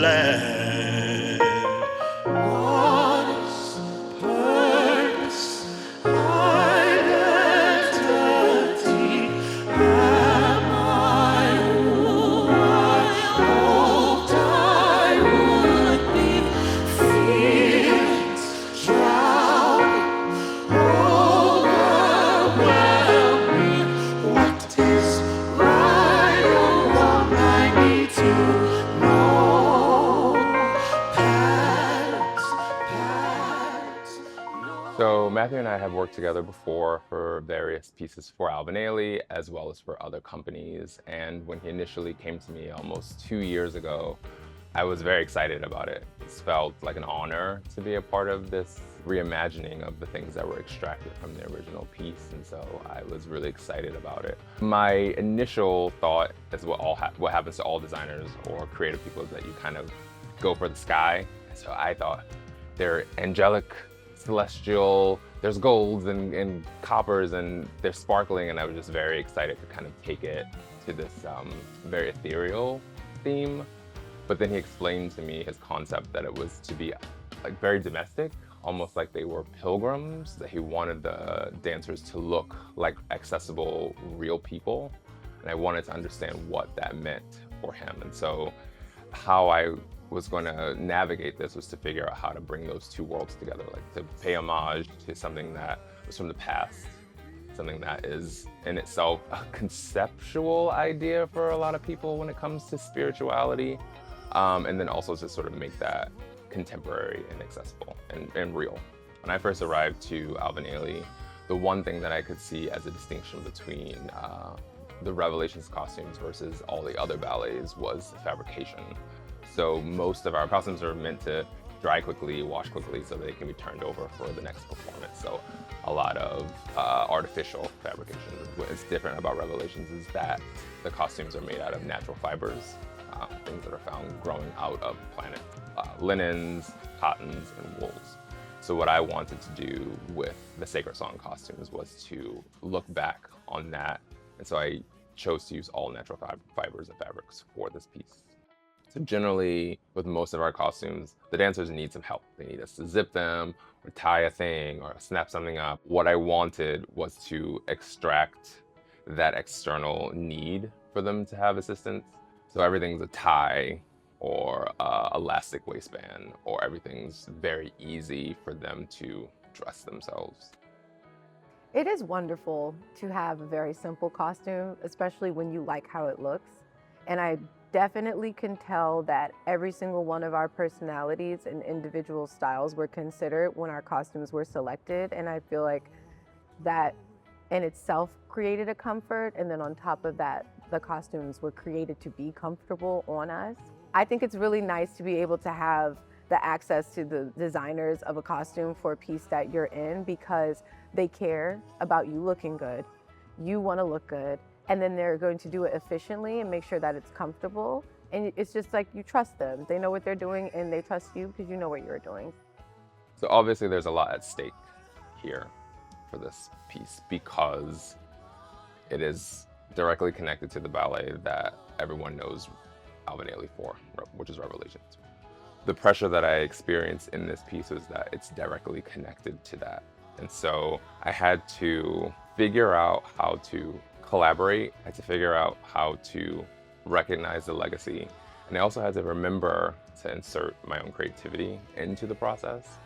land. What is purpose, identity? Am I who I hoped I would be? Feelings drown, overwhelm me. What is right or wrong? I need to know. Patterns, So Matthew and I have worked together before for various pieces for Alvin and Ailey, as well as for other companies. And when he initially came to me almost 2 years ago, I was very excited about it. It felt like an honor to be a part of this reimagining of the things that were extracted from the original piece, and so I was really excited about it. My initial thought is what happens to all designers or creative people is that you kind of go for the sky. So I thought they're angelic, celestial, there's golds and coppers and they're sparkling, and I was just very excited to kind of take it to this very ethereal theme. But then he explained to me his concept that it was to be like very domestic, almost like they were pilgrims, that he wanted the dancers to look like accessible, real people. And I wanted to understand what that meant for him. And so how I was going to navigate this was to figure out how to bring those two worlds together, like to pay homage to something that was from the past, something that is in itself a conceptual idea for a lot of people when it comes to spirituality, and then also to sort of make that contemporary and accessible and real. When I first arrived to Alvin and Ailey, the one thing that I could see as a distinction between the Revelations costumes versus all the other ballets was the fabrication. So most of our costumes are meant to dry quickly, wash quickly, so they can be turned over for the next performance. So a lot of artificial fabrication. What is different about Revelations is that the costumes are made out of natural fibers, things that are found growing out of the planet, linens, cottons, and wools. So what I wanted to do with the Sacred Song costumes was to look back on that. And so I chose to use all natural fibers and fabrics for this piece. So generally, with most of our costumes, the dancers need some help. They need us to zip them, or tie a thing, or snap something up. What I wanted was to extract that external need for them to have assistance. So everything's a tie, or elastic waistband, or everything's very easy for them to dress themselves. It is wonderful to have a very simple costume, especially when you like how it looks. And I definitely can tell that every single one of our personalities and individual styles were considered when our costumes were selected. And I feel like that in itself created a comfort. And then on top of that, the costumes were created to be comfortable on us. I think it's really nice to be able to have the access to the designers of a costume for a piece that you're in, because they care about you looking good. You want to look good. And then they're going to do it efficiently and make sure that it's comfortable. And it's just like you trust them. They know what they're doing and they trust you because you know what you're doing. So obviously there's a lot at stake here for this piece because it is directly connected to the ballet that everyone knows Alvin and Ailey for, which is Revelations. The pressure that I experienced in this piece was that it's directly connected to that. And so I had to figure out how to collaborate. I had to figure out how to recognize the legacy. And I also had to remember to insert my own creativity into the process.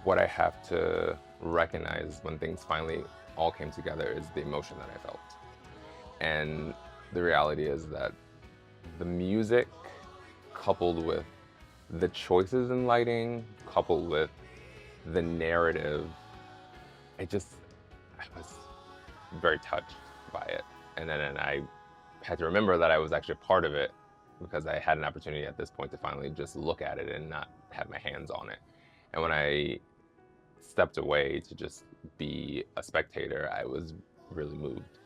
What I have to recognize when things finally all came together is the emotion that I felt. And the reality is that the music, coupled with the choices in lighting, coupled with the narrative, I was very touched by it. And then I had to remember that I was actually a part of it because I had an opportunity at this point to finally just look at it and not have my hands on it. And when I stepped away to just be a spectator, I was really moved.